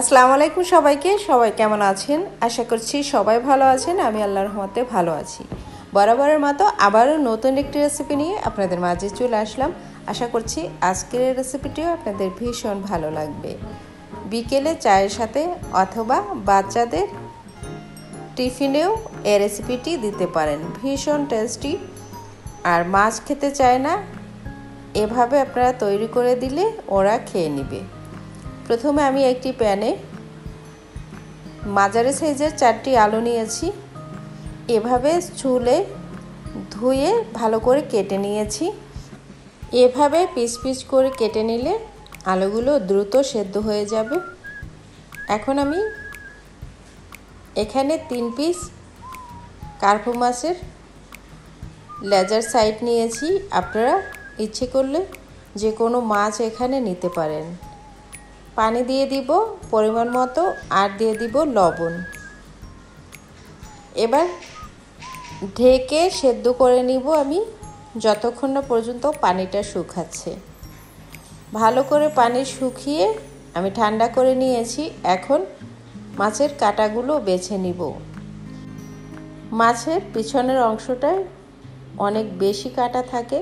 আসসালামু আলাইকুম সবাইকে। সবাই কেমন আছেন? আশা করছি সবাই ভালো আছেন। আমি আল্লাহর রহমতে ভালো আছি। বরাবরের মতো আবারও নতুন একটি রেসিপি নিয়ে আপনাদের মাঝে চলে আসলাম। আশা করছি আজকের এই রেসিপিটিও আপনাদের ভীষণ ভালো লাগবে। বিকেলে চায়ের সাথে অথবা বাচ্চাদের টিফিনেও এই রেসিপিটি দিতে পারেন। ভীষণ টেস্টি। আর মাছ খেতে চায় না, এভাবে আপনারা তৈরি করে দিলে ওরা খেয়ে নেবে। প্রথমে আমি একটি প্যানে মাঝারি সাইজের 4টি আলু নিয়েছি। এভাবে ছুলে ধুয়ে ভালো করে কেটে নিয়েছি। এভাবে পিস পিস করে কেটে নিলে আলুগুলো দ্রুত সেদ্ধ হয়ে যাবে। এখন আমি এখানে 3 পিস কার্পু মাছের লেজার সাইড নিয়েছি। আপনারা ইচ্ছে করলে যে কোনো মাছ এখানে নিতে পারেন। পানি দিয়ে দিব পরিমাণ মতো, আর দিয়ে দিব লবণ। এবার ঢেকে সেদ্ধ করে নিব আমি যতক্ষণ না পর্যন্ত পানিটা শুকাচ্ছে। ভালো করে পানি শুকিয়ে আমি ঠান্ডা করে নিয়েছি। এখন মাছের কাঁটাগুলো বেছে নিব। মাছের পিছনের অংশটায় অনেক বেশি কাঁটা থাকে,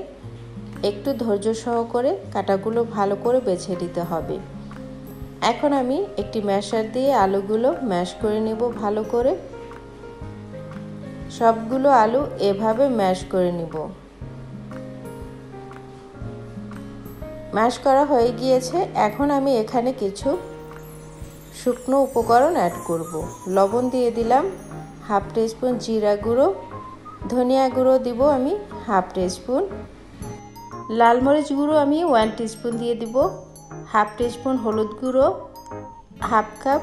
একটু ধৈর্য সহকারে কাঁটাগুলো ভালো করে বেছে নিতে হবে। এখন আমি একটি ম্যাশার দিয়ে আলুগুলো ম্যাশ করে নেব ভালো করে। সবগুলো আলু এভাবে ম্যাশ করে নেব। ম্যাশ করা হয়ে গিয়েছে। এখন আমি এখানে কিছু শুকনো উপকরণ অ্যাড করব। লবণ দিয়ে দিলাম হাফ টিস্পুন, জিরা গুঁড়ো, ধনিয়া গুঁড়ো দিব আমি হাফ টিস্পুন, লাল মরিচ গুঁড়ো আমি 1 টিস্পুন দিয়ে দিব, হাফ টিস্পুন হলুদ গুঁড়ো, হাফ কাপ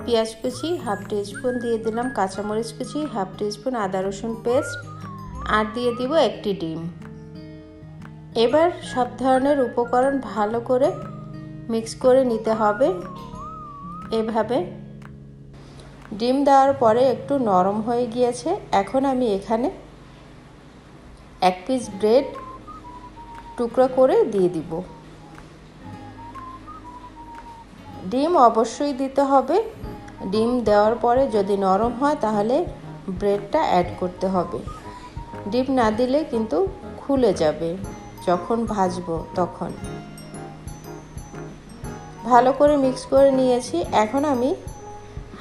পেঁয়াজ কুচি, হাফ টিস্পুন দিয়ে দিলাম কাঁচামরিচ কুচি, হাফ টিস্পুন আদা রসুন পেস্ট, আর দিয়ে দিব একটি ডিম। এবার সব ধরনের উপকরণ ভালো করে মিক্স করে নিতে হবে। এভাবে ডিম দেওয়ার পরে একটু নরম হয়ে গিয়েছে। এখন আমি এখানে 1 পিস ব্রেড টুকরো করে দিয়ে দিব। ডিম অবশ্যই দিতে হবে। ডিম দেওয়ার পরে যদি নরম হয় তাহলে ব্রেডটা অ্যাড করতে হবে। ডিম না দিলে কিন্তু খুলে যাবে যখন ভাজবো তখন। ভালো করে মিক্স করে নিয়েছি। এখন আমি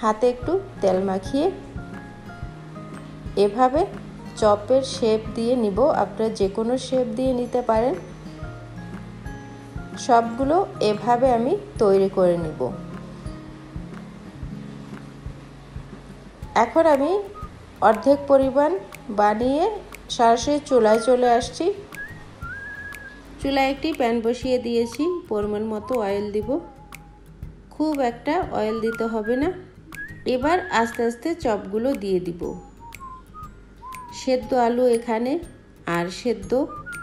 হাতে একটু তেল মাখিয়ে এভাবে চপের শেপ দিয়ে নিব। আপনারা যে কোনো শেপ দিয়ে নিতে পারেন। সবগুলো এভাবে আমি তৈরি করে নিব। এখন আমি অর্ধেক পরিমাণ বানিয়ে সরাসরি চুলায় চলে আসছি। চুলায় একটি প্যান বসিয়ে দিয়েছি। পরিমাণ মতো অয়েল দিব। খুব একটা অয়েল দিতে হবে না। এবার আস্তে আস্তে চপগুলো দিয়ে দিব। সেদ্ধ আলু এখানে আর সেদ্ধ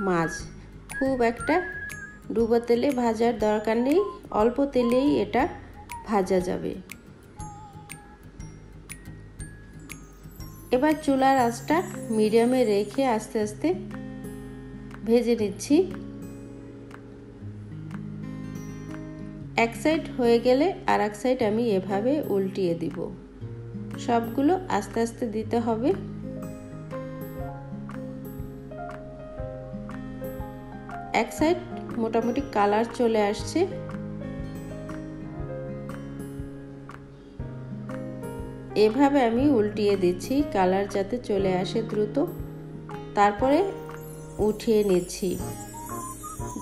মাছ, খুব একটা ডুবো তেলে ভাজার দরকার নেই, অল্প তেলেই এটা ভাজা যাবে। এবার চুলার আঁচটা মিডিয়ামে রেখে আস্তে আস্তে ভেজে নিচ্ছি। এক সাইড হয়ে গেলে আর এক সাইড আমি এভাবে উল্টিয়ে দিব। সবগুলো আস্তে আস্তে দিতে হবে। এক সাইড মোটামুটি কালার চলে আসছে। এভাবে আমি উল্টিয়ে দিচ্ছি কালার যাতে চলে আসে দ্রুত। তারপরে উঠিয়ে নিচ্ছি।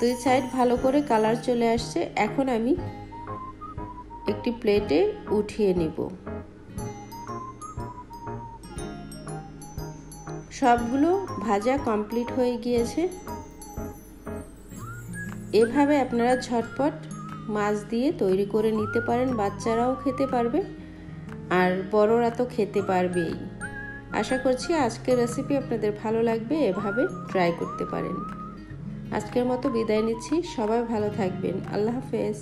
2 সাইড ভালো করে কালার চলে আসছে। এখন আমি একটি প্লেটে উঠিয়ে নিব। সবগুলো ভাজা কমপ্লিট হয়ে গিয়েছে। এভাবে আপনারা ঝটপট মাছ দিয়ে তৈরি করে নিতে পারেন। বাচ্চারাও খেতে পারবে আর বড়রা তো খেতে পারবেই। আশা করছি আজকের রেসিপি আপনাদের ভালো লাগবে। এভাবে ট্রাই করতে পারেন। আজকের মতো বিদায় নিচ্ছি। সবাই ভালো থাকবেন। আল্লাহ হাফেজ।